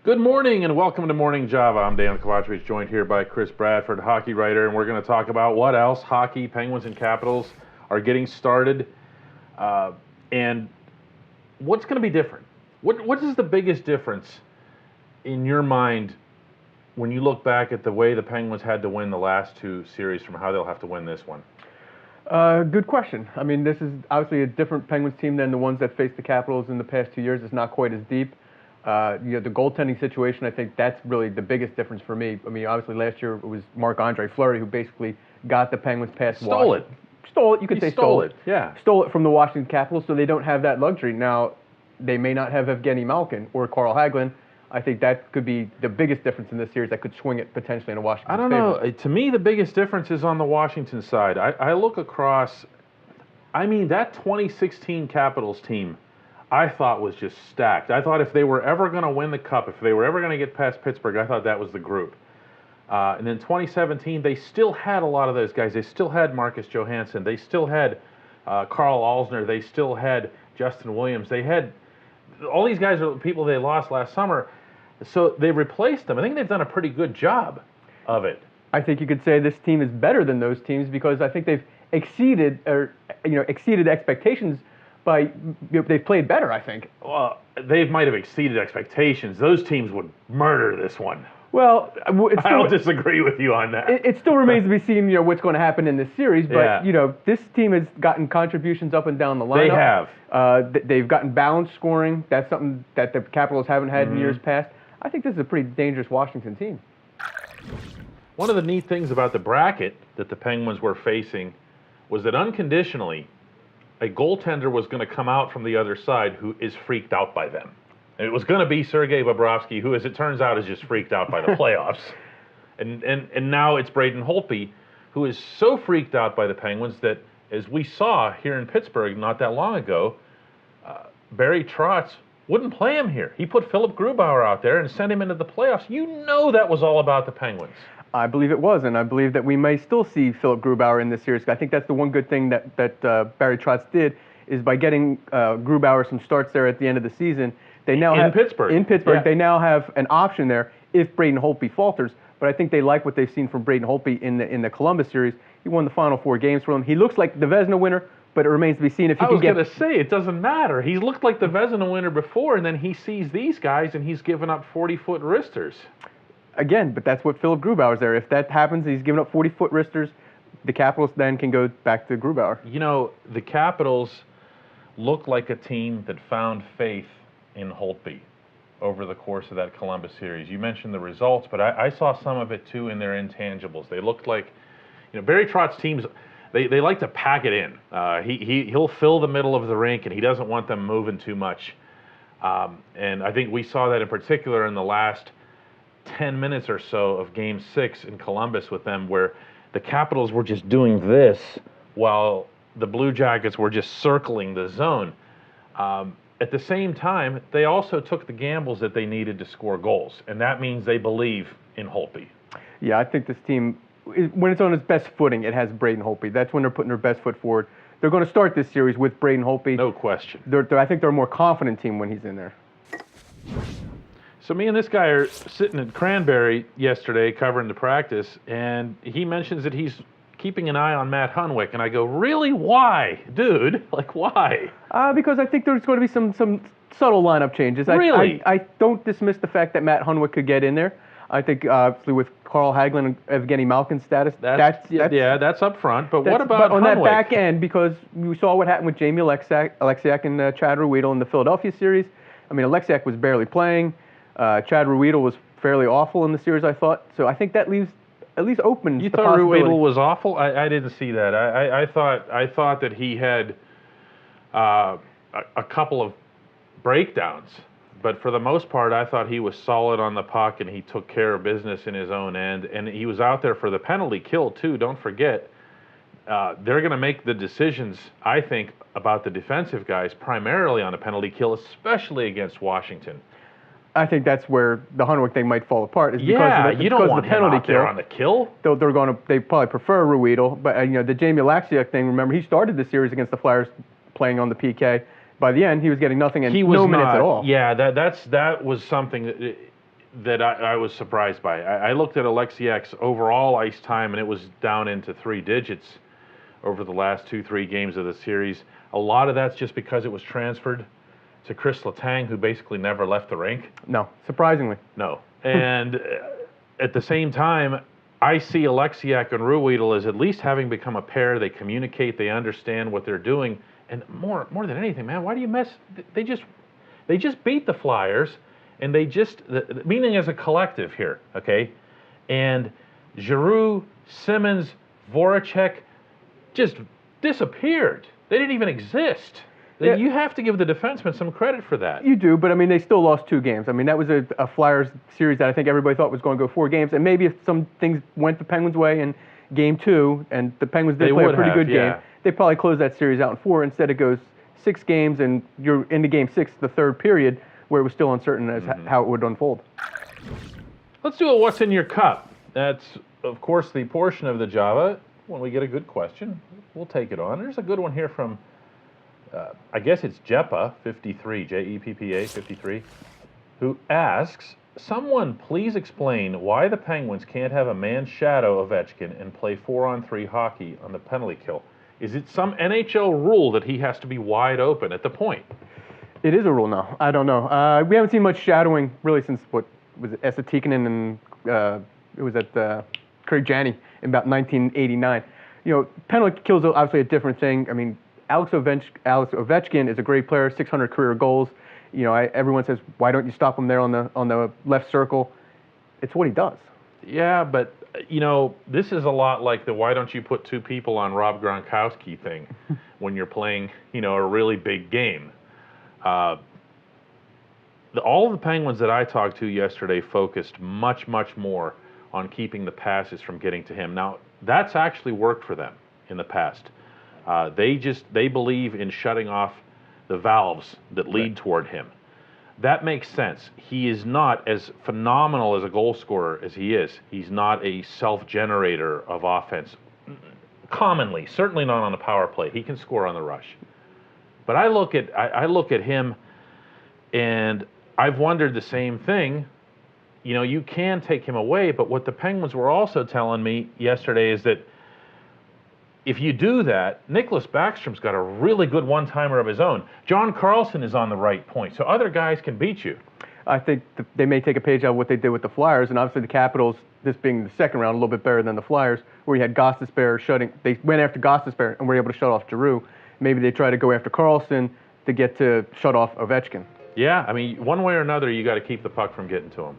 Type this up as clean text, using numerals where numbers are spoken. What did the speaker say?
Good morning and welcome to Morning Java. I'm Dejan Kovacevic, joined here by Chris Bradford, hockey writer, and we're going to talk about what else. Hockey, Penguins and Capitals are getting started, and what's going to be different? What is the biggest difference in your mind when you look back at the way the Penguins had to win the last two series from how they'll have to win this one? Good question. I mean, this is obviously a different Penguins team than the ones that faced the Capitals in the past 2 years. It's not quite as deep. The goaltending situation, I think that's really the biggest difference for me. I mean, obviously last year it was Marc-Andre Fleury who basically got the Penguins past Washington. Stole it. You could say stole it. Yeah. Stole it from the Washington Capitals, so they don't have that luxury. Now, they may not have Evgeny Malkin or Carl Hagelin. I think that could be the biggest difference in this series that could swing it potentially in a Washington I don't know. To me, the biggest difference is on the Washington side. I look across, I mean, that 2016 Capitals team I thought was just stacked. I thought if they were ever going to win the Cup, if they were ever going to get past Pittsburgh, I thought that was the group. And then 2017, they still had a lot of those guys. They still had Marcus Johansson. They still had Carl Alsner. They still had Justin Williams. They had all these guys are people they lost last summer. So they replaced them. I think they've done a pretty good job of it. I think you could say this team is better than those teams because I think they've exceeded expectations. They've played better, I think. Well, they might have exceeded expectations. Those teams would murder this one. Well, I don't disagree with you on that. It still remains to be seen, what's going to happen in this series. But this team has gotten contributions up and down the lineup. They have. They've gotten balanced scoring. That's something that the Capitals haven't had in years past. I think this is a pretty dangerous Washington team. One of the neat things about the bracket that the Penguins were facing was that unconditionally, a goaltender was going to come out from the other side who is freaked out by them. And it was going to be Sergei Bobrovsky, who, as it turns out, is just freaked out by the playoffs. And now it's Braden Holtby, who is so freaked out by the Penguins that, as we saw here in Pittsburgh not that long ago, Barry Trotz wouldn't play him here. He put Philip Grubauer out there and sent him into the playoffs. You know that was all about the Penguins. I believe it was, and I believe that we may still see Philip Grubauer in this series. I think that's the one good thing that Barry Trotz did is by getting Grubauer some starts there at the end of the season. They now in Pittsburgh, yeah. They now have an option there if Braden Holtby falters. But I think they like what they've seen from Braden Holtby in the Columbus series. He won the final 4 games for them. He looks like the Vezina winner, but it remains to be seen if he can get. I was going to say it doesn't matter. He's looked like the Vezina winner before, and then he sees these guys and he's given up 40-foot wristers. Again, but that's what Philip Grubauer's there. If that happens, he's giving up 40-foot wristers. The Capitals then can go back to Grubauer. The Capitals look like a team that found faith in Holtby over the course of that Columbus series. You mentioned the results, but I saw some of it too in their intangibles. They looked like, Barry Trotz teams, they like to pack it in. He'll fill the middle of the rink, and he doesn't want them moving too much. And I think we saw that in particular in the last 10 minutes or so of Game 6 in Columbus with them, where the Capitals were just doing this while the Blue Jackets were just circling the zone. At the same time, they also took the gambles that they needed to score goals, and that means they believe in Holtby. Yeah, I think this team, when it's on its best footing, it has Braden Holtby. That's when they're putting their best foot forward. They're going to start this series with Braden Holtby. No question. I think they're a more confident team when he's in there. So me and this guy are sitting at Cranberry yesterday covering the practice, and he mentions that he's keeping an eye on Matt Hunwick, and I go, really? Why? Dude, why? Because I think there's going to be some subtle lineup changes. Really? I don't dismiss the fact that Matt Hunwick could get in there. I think, obviously, with Carl Hagelin and Evgeny Malkin's status, that's up front, but what about on Hunwick? that back end, because we saw what happened with Jamie Alexiak and Chad Ruhwedel in the Philadelphia series. I mean, Alexiak was barely playing. Chad Ruhwedel was fairly awful in the series, I thought. So I think that leaves at least open. You thought Ruhwedel was awful? I didn't see that. I thought that he had a couple of breakdowns, but for the most part, I thought he was solid on the puck and he took care of business in his own end. And he was out there for the penalty kill too. Don't forget, they're going to make the decisions, I think, about the defensive guys primarily on a penalty kill, especially against Washington. I think that's where the Hunwick thing might fall apart. You don't want him out there on the kill. They probably prefer Ruhwedel, but the Jamie Alexiak thing. Remember, he started the series against the Flyers playing on the PK. By the end, he was getting nothing and no minutes at all. Yeah, that was something that that I was surprised by. I looked at Alexiak's overall ice time, and it was down into 3 digits over the last 2-3 games of the series. A lot of that's just because it was transferred to Chris Letang, who basically never left the rink. No, surprisingly. No. And at the same time, I see Alexiak and Ruhwedel as at least having become a pair. They communicate, they understand what they're doing. And more than anything, man, why do you mess? They just beat the Flyers, and meaning as a collective here, okay? And Giroux, Simmons, Voracek just disappeared. They didn't even exist. Yeah. You have to give the defensemen some credit for that. You do, but I mean, they still lost 2 games. I mean, that was a Flyers series that I think everybody thought was going to go 4 games. And maybe if some things went the Penguins' way in Game 2, and the Penguins did play a pretty good game, they probably close that series out in 4. Instead, it goes 6 games, and you're into Game 6, the third period, where it was still uncertain as how it would unfold. Let's do a What's in Your Cup. That's, of course, the portion of the Java. When we get a good question, we'll take it on. There's a good one here from, I guess it's Jeppa, 53, Jeppa 53, who asks, someone please explain why the Penguins can't have a man shadow Ovechkin and play 4-on-3 hockey on the penalty kill. Is it some NHL rule that he has to be wide open at the point? It is a rule now. I don't know. We haven't seen much shadowing really since, what was it, Esa Tikkanen, and it was at Craig Janney in about 1989. You know, penalty kills are obviously a different thing. I mean, Alex Ovechkin is a great player, 600 career goals. You know, everyone says, why don't you stop him there on the left circle? It's what he does. Yeah, but, you know, this is a lot like the why don't you put 2 people on Rob Gronkowski thing when you're playing, you know, a really big game. All of the Penguins that I talked to yesterday focused much, much more on keeping the passes from getting to him. Now, that's actually worked for them in the past. They believe in shutting off the valves that lead toward him. That makes sense. He is not as phenomenal as a goal scorer as he is. He's not a self-generator of offense. Commonly, certainly not on the power play. He can score on the rush. But I look at him, and I've wondered the same thing. You know, you can take him away, but what the Penguins were also telling me yesterday is that if you do that, Nicklas Backstrom's got a really good one-timer of his own. John Carlson is on the right point, so other guys can beat you. I think they may take a page out of what they did with the Flyers, and obviously the Capitals, this being the second round, a little bit better than the Flyers, where you had Gostisbehere they went after Gostisbehere and were able to shut off Giroux. Maybe they try to go after Carlson to get to shut off Ovechkin. Yeah, I mean, one way or another, you got to keep the puck from getting to him.